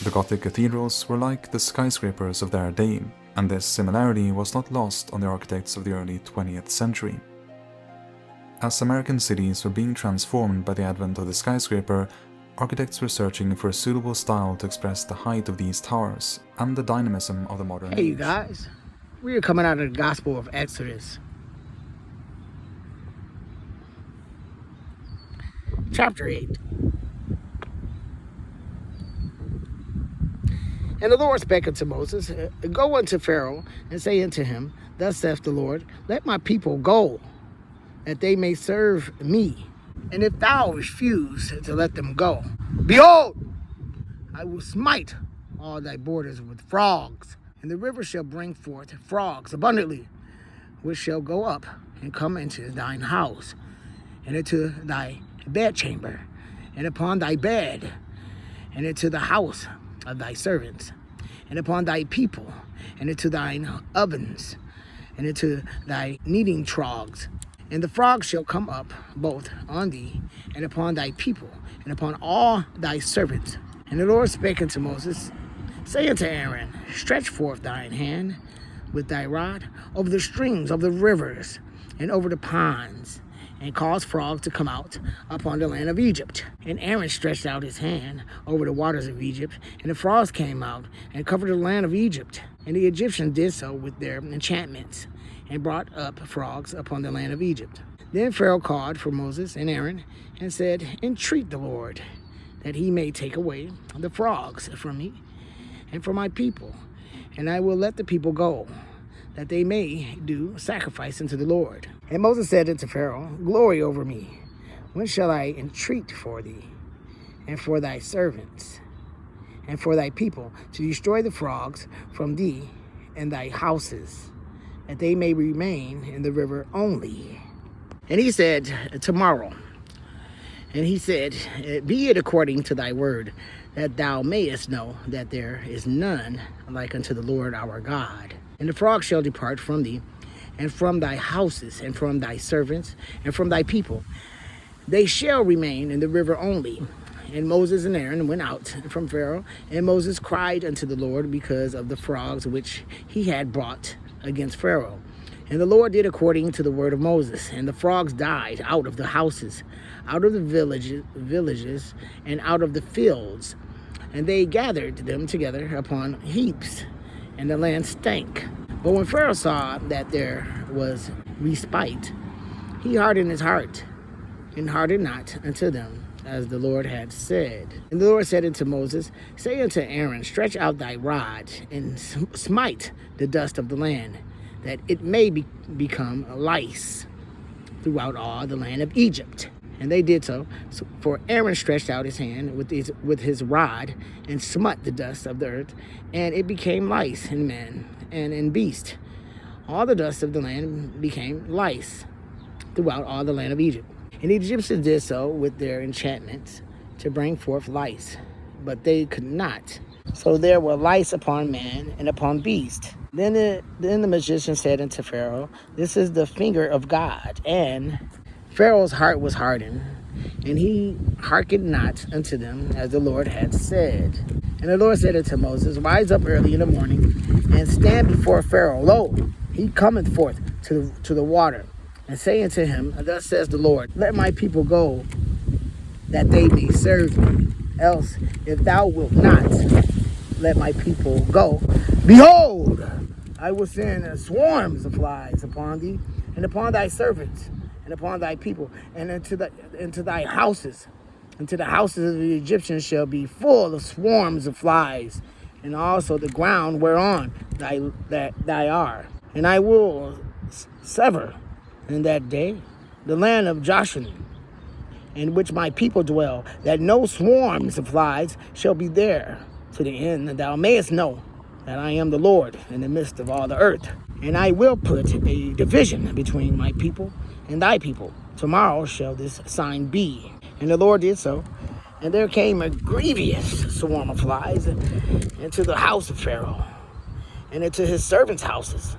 The Gothic cathedrals were like the skyscrapers of their day, and this similarity was not lost on the architects of the early 20th century. As American cities were being transformed by the advent of the skyscraper, architects were searching for a suitable style to express the height of these towers and the dynamism of the modern age. Hey you guys, we are coming out of the Gospel of Exodus, chapter 8. And the Lord spake unto Moses, Go unto Pharaoh, and say unto him, Thus saith the Lord, Let my people go, that they may serve me. And if thou refuse to let them go, behold, I will smite all thy borders with frogs, and the river shall bring forth frogs abundantly, which shall go up and come into thine house, and into thy bedchamber, and upon thy bed, and into the house of thy servants, and upon thy people, and into thine ovens, and into thy kneading troughs. And the frogs shall come up both on thee, and upon thy people, and upon all thy servants. And the Lord spake unto Moses, Say unto Aaron, Stretch forth thine hand with thy rod over the streams of the rivers, and over the ponds, and cause frogs to come out upon the land of Egypt. And Aaron stretched out his hand over the waters of Egypt, and the frogs came out and covered the land of Egypt. And the Egyptians did so with their enchantments, and brought up frogs upon the land of Egypt. Then Pharaoh called for Moses and Aaron, and said, Entreat the Lord, that he may take away the frogs from me, and from my people, and I will let the people go, that they may do sacrifice unto the Lord. And Moses said unto Pharaoh, Glory over me, when shall I entreat for thee, and for thy servants, and for thy people, to destroy the frogs from thee and thy houses, that they may remain in the river only? And he said, Tomorrow. And he said, Be it according to thy word, that thou mayest know that there is none like unto the Lord our God. And the frogs shall depart from thee, and from thy houses, and from thy servants, and from thy people. They shall remain in the river only. And Moses and Aaron went out from Pharaoh, and Moses cried unto the Lord because of the frogs which he had brought against Pharaoh. And the Lord did according to the word of Moses, and the frogs died out of the houses, out of the villages, and out of the fields. And they gathered them together upon heaps, and the land stank. But when Pharaoh saw that there was respite, he hardened his heart, and hardened not unto them, as the Lord had said. And the Lord said unto Moses, Say unto Aaron, Stretch out thy rod, and smite the dust of the land, that it may become lice throughout all the land of Egypt. And they did so. For Aaron stretched out his hand with his rod, and smote the dust of the earth, and it became lice in man and in beast. All the dust of the land became lice throughout all the land of Egypt. And the Egyptians did so with their enchantments to bring forth lice, but they could not. So there were lice upon man and upon beast. Then the magician said unto Pharaoh, This is the finger of God. And Pharaoh's heart was hardened, and he hearkened not unto them, as the Lord had said. And the Lord said unto Moses, Rise up early in the morning, and stand before Pharaoh. Lo, he cometh forth to the water. And say unto him, Thus says the Lord, Let my people go, that they may serve me. Else, if thou wilt not let my people go, behold, I will send swarms of flies upon thee, and upon thy servants, and upon thy people, and into thy houses. Into the houses of the Egyptians shall be full of swarms of flies, and also the ground whereon thy are. And I will sever in that day the land of Goshen, in which my people dwell, that no swarms of flies shall be there, to the end that thou mayest know that I am the Lord in the midst of all the earth. And I will put a division between my people and thy people. Tomorrow shall this sign be. And the Lord did so. And there came a grievous swarm of flies into the house of Pharaoh, and into his servants' houses,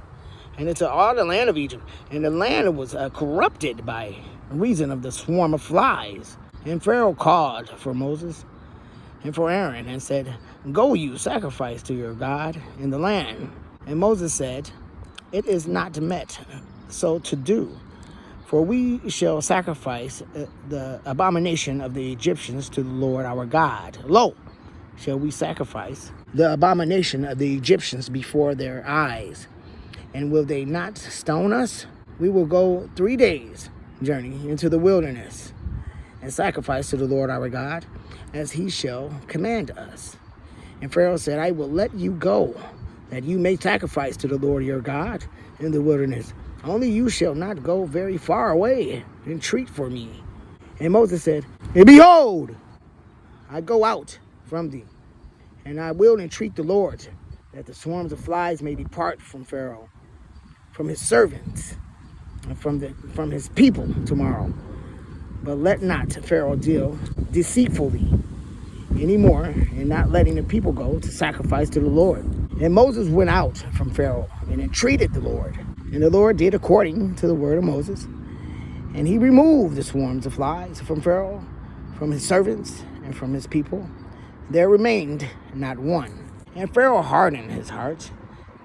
and into all the land of Egypt. And the land was corrupted by reason of the swarm of flies. And Pharaoh called for Moses and for Aaron, and said, Go you, sacrifice to your God in the land. And Moses said, It is not met so to do, for we shall sacrifice the abomination of the Egyptians to the Lord our God. Lo, shall we sacrifice the abomination of the Egyptians before their eyes? And will they not stone us? We will go 3 days' journey into the wilderness and sacrifice to the Lord our God, as he shall command us. And Pharaoh said, I will let you go, that you may sacrifice to the Lord your God in the wilderness. Only you shall not go very far away, entreat for me. And Moses said, And behold, I go out from thee, and I will entreat the Lord, that the swarms of flies may depart from Pharaoh, from his servants, and from his people tomorrow. But let not Pharaoh deal deceitfully anymore in not letting the people go to sacrifice to the Lord. And Moses went out from Pharaoh and entreated the Lord. And the Lord did according to the word of Moses. And he removed the swarms of flies from Pharaoh, from his servants, and from his people. There remained not one. And Pharaoh hardened his heart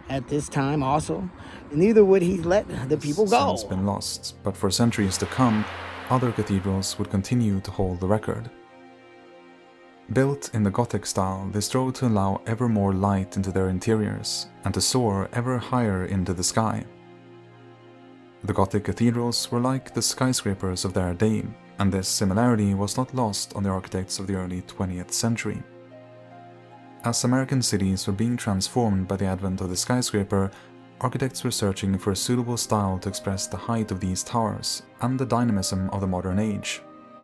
at this time also, neither would he let the people go. Since been lost, but for centuries to come, other cathedrals would continue to hold the record. Built in the Gothic style, they strove to allow ever more light into their interiors and to soar ever higher into the sky. The Gothic cathedrals were like the skyscrapers of their day, and this similarity was not lost on the architects of the early 20th century. As American cities were being transformed by the advent of the skyscraper, architects were searching for a suitable style to express the height of these towers and the dynamism of the modern age.